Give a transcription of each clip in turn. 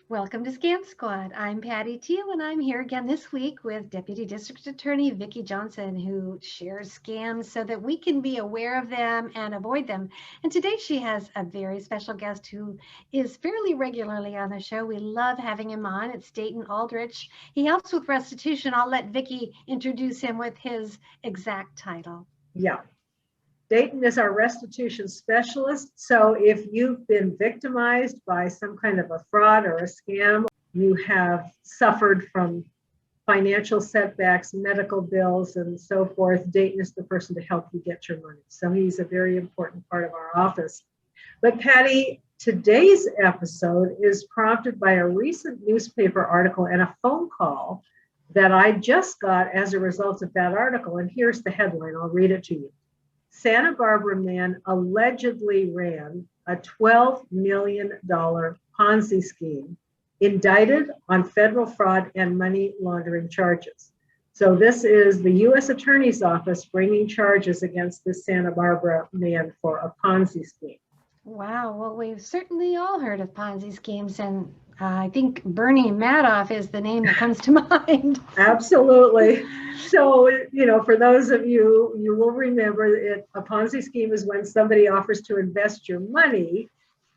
Welcome to Scam Squad. I'm Patty Teal, and I'm here again this week with Deputy District Attorney Vicki Johnson, who shares scams so that we can be aware of them and avoid them. And today she has a very special guest who is fairly regularly on the show. We love having him on. It's Dayton Aldrich. He helps with restitution. I'll let Vicki introduce him with his exact title. Yeah. Dayton is our restitution specialist. So if you've been victimized by some kind of a fraud or a scam, you have suffered from financial setbacks, medical bills, and so forth, Dayton is the person to help you get your money. So he's a very important part of our office. But Patty, today's episode is prompted by a recent newspaper article and a phone call that I just got as a result of that article. And here's the headline. I'll read it to you. Santa Barbara man allegedly ran a $12 million Ponzi scheme, indicted on federal fraud and money laundering charges. So this is the U.S. Attorney's Office bringing charges against this Santa Barbara man for a Ponzi scheme. Wow. Well, we've certainly all heard of Ponzi schemes, and I think Bernie Madoff is the name that comes to mind. Absolutely. So, for those of you, you will remember that a Ponzi scheme is when somebody offers to invest your money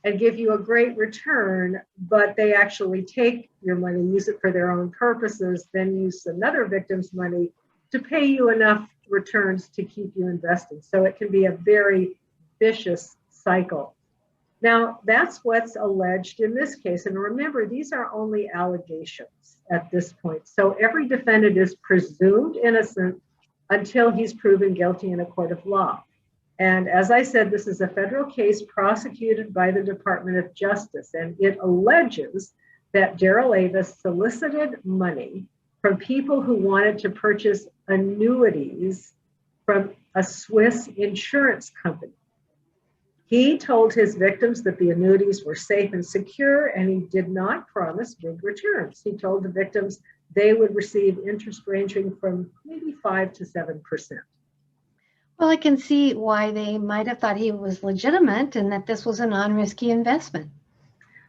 and give you a great return, but they actually take your money, use it for their own purposes, then use another victim's money to pay you enough returns to keep you investing. So it can be a very vicious cycle. Now, that's what's alleged in this case. And remember, these are only allegations at this point. So every defendant is presumed innocent until he's proven guilty in a court of law. And as I said, this is a federal case prosecuted by the Department of Justice, and it alleges that Daryl Avis solicited money from people who wanted to purchase annuities from a Swiss insurance company. He told his victims that the annuities were safe and secure, and he did not promise big returns. He told the victims they would receive interest ranging from maybe 5 to 7%. Well, I can see why they might have thought he was legitimate and that this was a non-risky investment.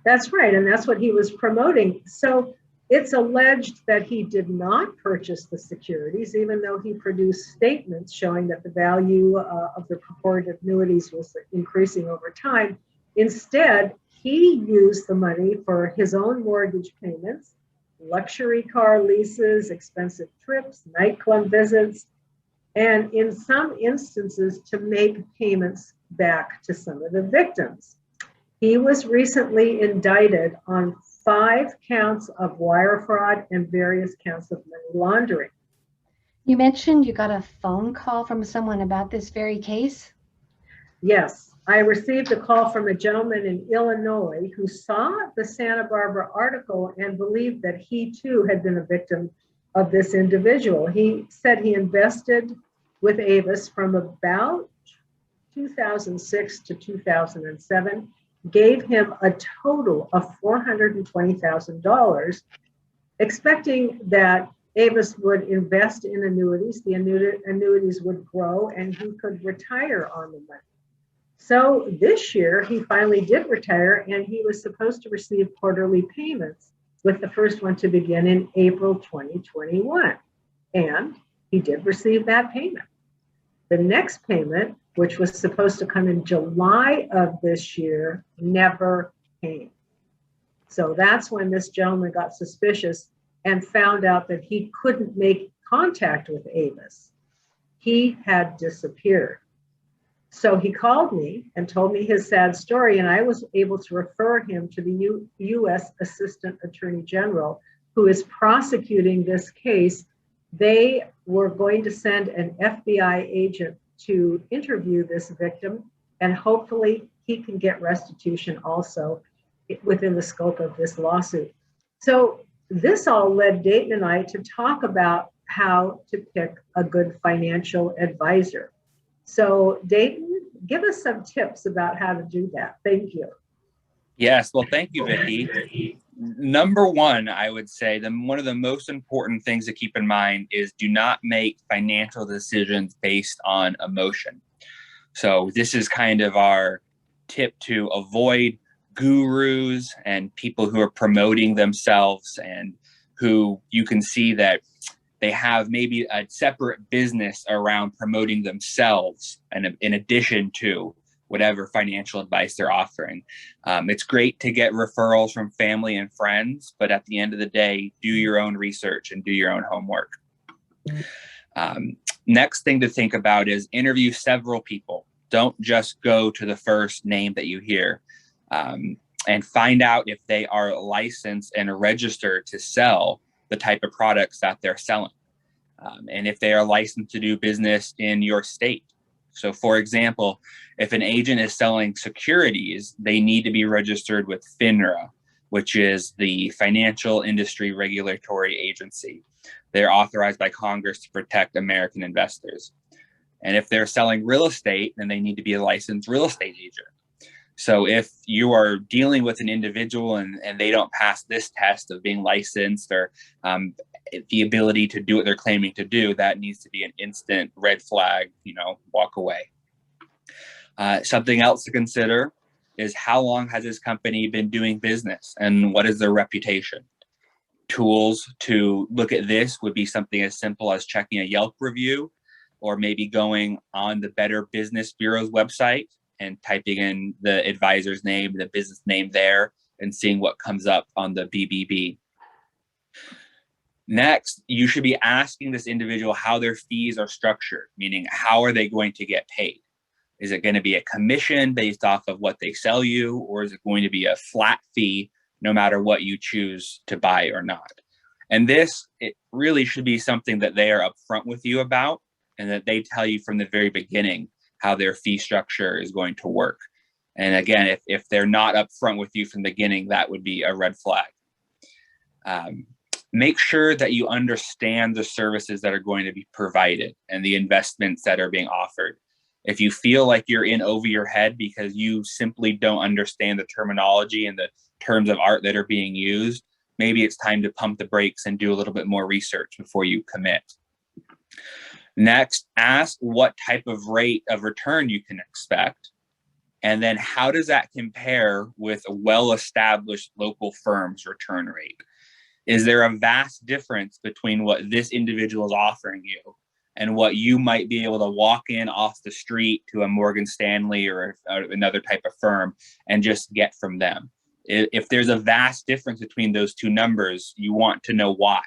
That's right, and that's what he was promoting. So it's alleged that he did not purchase the securities, even though he produced statements showing that the value of the purported annuities was increasing over time. Instead, he used the money for his own mortgage payments, luxury car leases, expensive trips, nightclub visits, and in some instances to make payments back to some of the victims. He was recently indicted on 5 counts of wire fraud and various counts of money laundering. You mentioned you got a phone call from someone about this very case? Yes, I received a call from a gentleman in Illinois who saw the Santa Barbara article and believed that he too had been a victim of this individual. He said he invested with Avis from about 2006 to 2007, gave him a total of $420,000, expecting that Avis would invest in annuities, the annuities would grow, and he could retire on the money. So this year, he finally did retire, and he was supposed to receive quarterly payments, with the first one to begin in April 2021. And he did receive that payment. The next payment, which was supposed to come in July of this year, never came. So that's when this gentleman got suspicious and found out that he couldn't make contact with Avis. He had disappeared. So he called me and told me his sad story, and I was able to refer him to the U.S. Assistant Attorney General, who is prosecuting this case. They were going to send an FBI agent to interview this victim, and hopefully he can get restitution also within the scope of this lawsuit. So this all led Dayton and I to talk about how to pick a good financial advisor. So Dayton, give us some tips about how to do that. Thank you. Yes, well, thank you, Vicki. Number one, I would say one of the most important things to keep in mind is do not make financial decisions based on emotion. So this is kind of our tip to avoid gurus and people who are promoting themselves and who you can see that they have maybe a separate business around promoting themselves and in addition to whatever financial advice they're offering. It's great to get referrals from family and friends, but at the end of the day, do your own research and do your own homework. Next thing to think about is interview several people. Don't just go to the first name that you hear, and find out if they are licensed and registered to sell the type of products that they're selling, and if they are licensed to do business in your state. So for example, if an agent is selling securities, they need to be registered with FINRA, which is the Financial Industry Regulatory Agency. They're authorized by Congress to protect American investors. And if they're selling real estate, then they need to be a licensed real estate agent. So if you are dealing with an individual and they don't pass this test of being licensed or the ability to do what they're claiming to do, that needs to be an instant red flag, walk away. Something else to consider is how long has this company been doing business and what is their reputation? Tools to look at this would be something as simple as checking a Yelp review, or maybe going on the Better Business Bureau's website and typing in the advisor's name, the business name there, and seeing what comes up on the BBB. Next, you should be asking this individual how their fees are structured, meaning how are they going to get paid? Is it going to be a commission based off of what they sell you, or is it going to be a flat fee no matter what you choose to buy or not? And this, it really should be something that they are upfront with you about, and that they tell you from the very beginning how their fee structure is going to work. And again, if they're not upfront with you from the beginning, that would be a red flag. Make sure that you understand the services that are going to be provided and the investments that are being offered. If you feel like you're in over your head because you simply don't understand the terminology and the terms of art that are being used, maybe it's time to pump the brakes and do a little bit more research before you commit. Next, ask what type of rate of return you can expect. And then how does that compare with a well-established local firm's return rate? Is there a vast difference between what this individual is offering you and what you might be able to walk in off the street to a Morgan Stanley or another type of firm and just get from them? If there's a vast difference between those two numbers, you want to know why.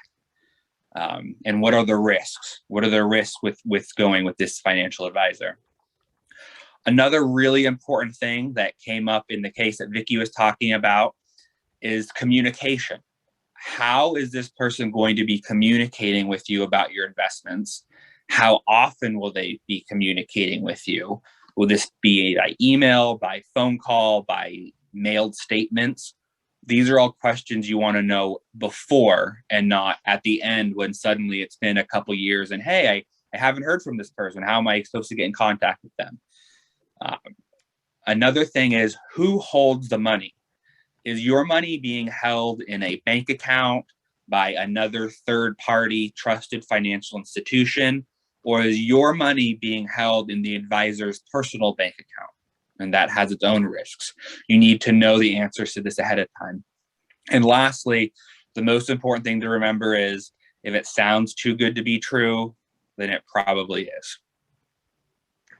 And what are the risks? What are the risks with going with this financial advisor? Another really important thing that came up in the case that Vicki was talking about is communication. How is this person going to be communicating with you about your investments? How often will they be communicating with you? Will this be by email, by phone call, by mailed statements? These are all questions you want to know before and not at the end when suddenly it's been a couple years and, hey, I haven't heard from this person. How am I supposed to get in contact with them? Another thing is, who holds the money? Is your money being held in a bank account by another third-party trusted financial institution, or is your money being held in the advisor's personal bank account? And that has its own risks. You need to know the answers to this ahead of time. And lastly, the most important thing to remember is if it sounds too good to be true, then it probably is.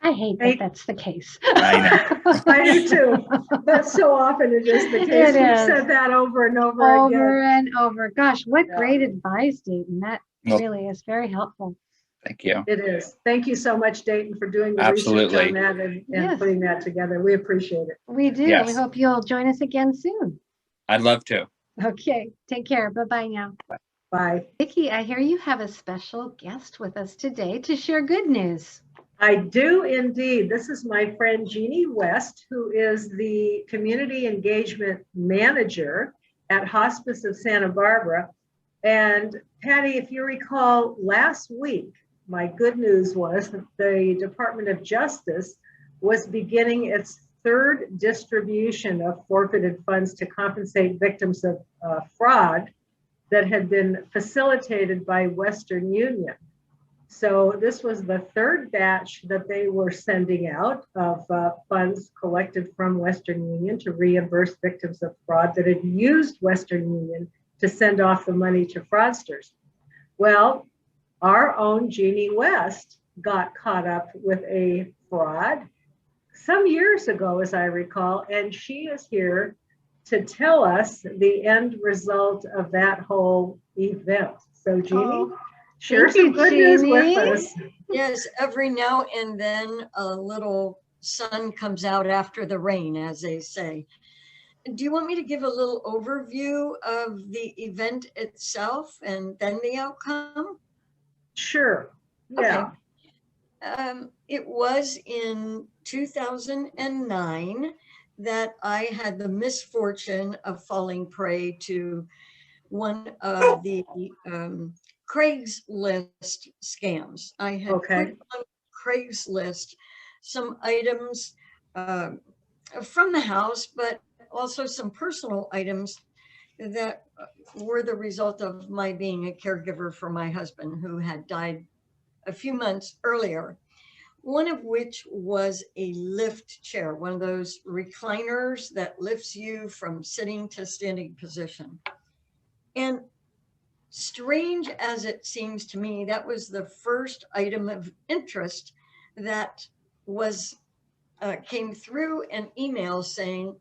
I hate that that's the case. I know. I do too. That's so often it is the case. We've said that over and over again. Over and over. Gosh, what great advice, Dayton. That really is very helpful. Thank you. It is. Thank you so much, Dayton, for doing the research on that and putting that together. We appreciate it. We do. Yes. We hope you'll join us again soon. I'd love to. Okay. Take care. Bye-bye now. Bye. Vicki, I hear you have a special guest with us today to share good news. I do indeed. This is my friend Jeannie West, who is the Community Engagement Manager at Hospice of Santa Barbara. And Patty, if you recall, last week, my good news was that the Department of Justice was beginning its third distribution of forfeited funds to compensate victims of fraud that had been facilitated by Western Union. So this was the third batch that they were sending out of funds collected from Western Union to reimburse victims of fraud that had used Western Union to send off the money to fraudsters. Well, our own Jeannie West got caught up with a fraud some years ago, as I recall, and she is here to tell us the end result of that whole event. So Jeannie, share some good news with us. Yes, every now and then a little sun comes out after the rain, as they say. Do you want me to give a little overview of the event itself and then the outcome? Sure. Yeah. Okay. It was in 2009 that I had the misfortune of falling prey to one of the Craigslist scams. I had put on Craigslist some items from the house, but also some personal items that were the result of my being a caregiver for my husband, who had died a few months earlier. One of which was a lift chair, one of those recliners that lifts you from sitting to standing position. And strange as it seems to me, that was the first item of interest that was came through an email saying,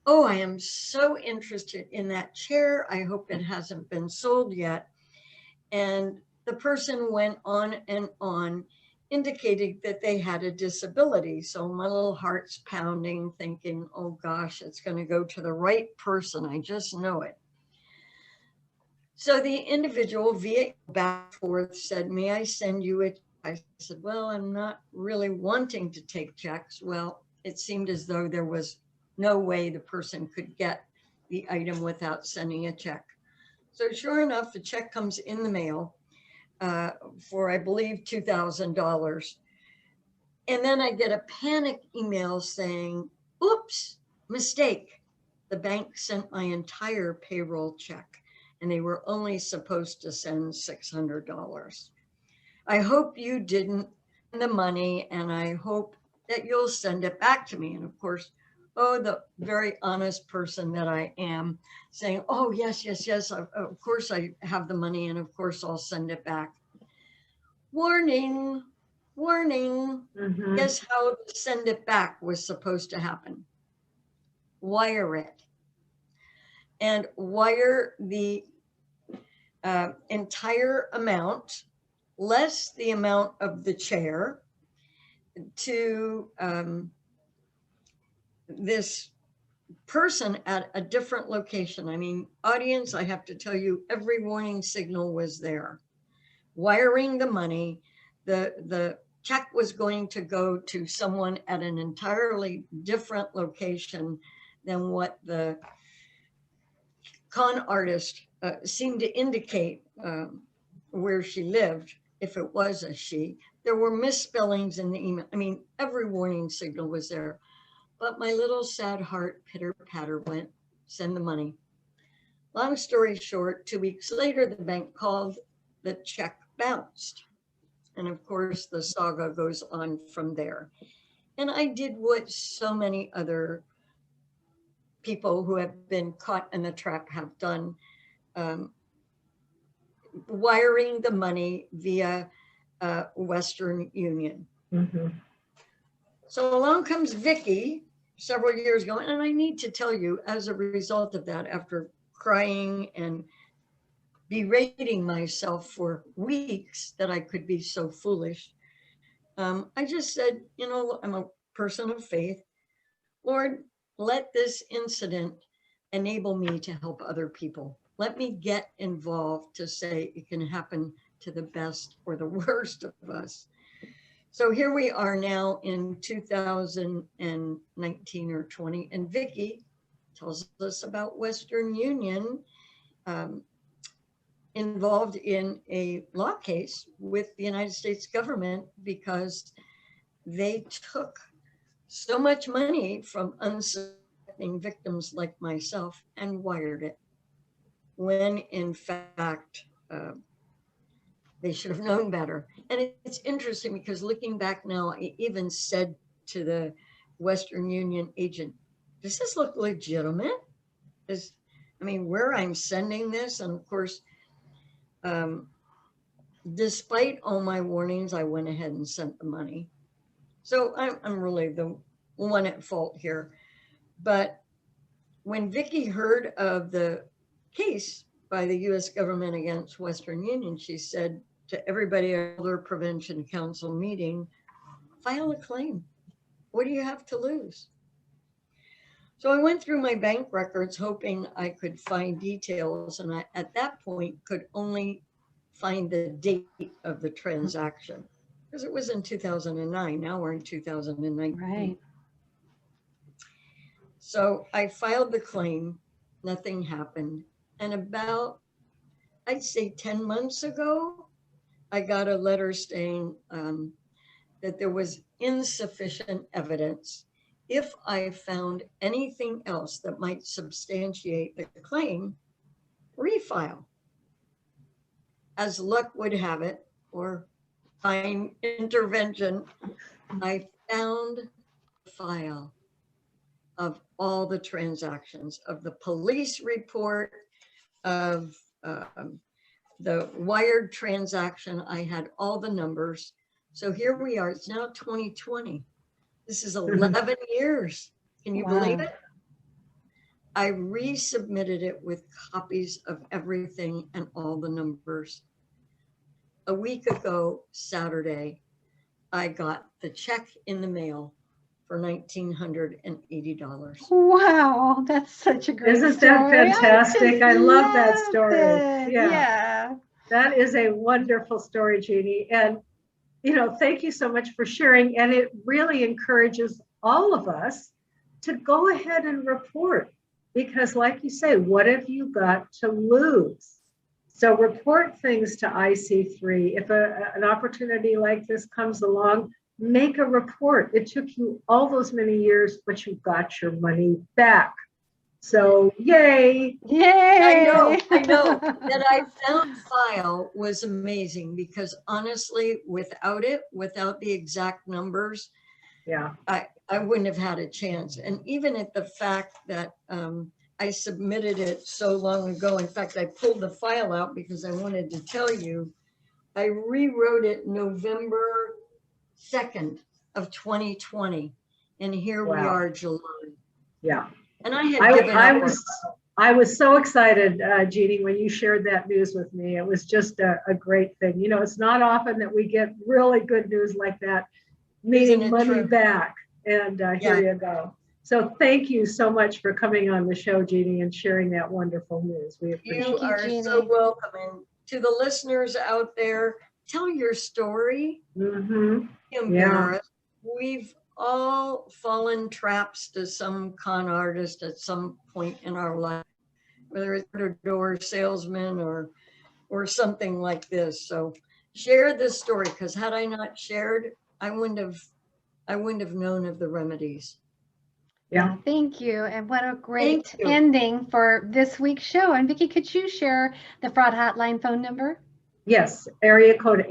"Oh, I am so interested in that chair. I hope it hasn't been sold yet." And the person went on and on, indicating that they had a disability. So my little heart's pounding, thinking, oh gosh, it's going to go to the right person. I just know it. So the individual via back and forth said, "May I send you it?" I said, "Well, I'm not really wanting to take checks." Well, it seemed as though there was no way the person could get the item without sending a check. So sure enough, the check comes in the mail for, I believe, $2,000. And then I get a panic email saying, "Oops, mistake. The bank sent my entire payroll check and they were only supposed to send $600. I hope you didn't send the money and I hope that you'll send it back to me." And of course, oh, the very honest person that I am, saying, "Oh, yes, of course I have the money and of course I'll send it back." Warning, warning. Guess how the send it back was supposed to happen? Wire it. And wire the entire amount, less the amount of the chair, to this person at a different location. I mean, audience, I have to tell you, every warning signal was there. Wiring the money, the check was going to go to someone at an entirely different location than what the con artist seemed to indicate where she lived, if it was a she. There were misspellings in the email. I mean, every warning signal was there. But my little sad heart pitter-patter went, "Send the money." Long story short, 2 weeks later, the bank called, the check bounced. And of course, the saga goes on from there. And I did what so many other people who have been caught in the trap have done, wiring the money via Western Union. So along comes Vicky several years ago. And I need to tell you, as a result of that, after crying and berating myself for weeks that I could be so foolish, I just said, you know, I'm a person of faith. Lord, let this incident enable me to help other people. Let me get involved to say it can happen to the best or the worst of us. So here we are now in 2019 or 20, and Vicky tells us about Western Union involved in a law case with the United States government because they took so much money from unsuspecting victims like myself and wired it, when in fact they should have known better. And it's interesting because looking back now, I even said to the Western Union agent, does this look legitimate? I mean, where I'm sending this, and of course, despite all my warnings, I went ahead and sent the money. So I'm really the one at fault here. But when Vicki heard of the case by the U.S. government against Western Union, she said to everybody at their Prevention Council meeting, file a claim. What do you have to lose? So I went through my bank records hoping I could find details, and I, at that point, could only find the date of the transaction because it was in 2009. Now we're in 2019. Right. So I filed the claim, nothing happened. And about, I'd say 10 months ago, I got a letter saying that there was insufficient evidence. If I found anything else that might substantiate the claim, refile. As luck would have it, or fine intervention, I found the file of all the transactions, of the police report, of the wired transaction. I had all the numbers. So here we are. It's now 2020. This is 11 years. Can you believe it? I resubmitted it with copies of everything and all the numbers. A week ago, Saturday, I got the check in the mail for $1,980. Wow, that's such a great Isn't story. that fantastic? I love that loved story. it. Yeah. Yeah. That is a wonderful story, Jeannie. And, you know, thank you so much for sharing. And it really encourages all of us to go ahead and report. Because like you say, what have you got to lose? So report things to IC3. If an opportunity like this comes along, make a report. It took you all those many years, but you got your money back. So yay. Yay. I know. That I found file was amazing because honestly, without it, without the exact numbers, yeah, I wouldn't have had a chance. And even at the fact that I submitted it so long ago, in fact, I pulled the file out because I wanted to tell you, I rewrote it November 2nd of 2020. And here we are, July. Yeah. And I had given up. I was so excited, Jeannie, when you shared that news with me. It was just a great thing. You know, it's not often that we get really good news like that, meaning money back. And here you go. So thank you so much for coming on the show, Jeannie, and sharing that wonderful news. We appreciate it. You are so welcome. And to the listeners out there, tell your story. Yeah. We've all fallen traps to some con artist at some point in our life, whether it's a door salesman or something like this. So share this story, because had I not shared, I wouldn't have known of the remedies. Yeah, thank you. And what a great ending for this week's show. And Vicki, could you share the fraud hotline phone number? Yes, area code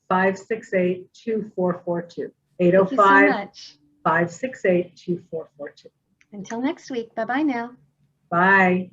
805-568-2442. 805-568-2442. Until next week. Bye-bye now. Bye.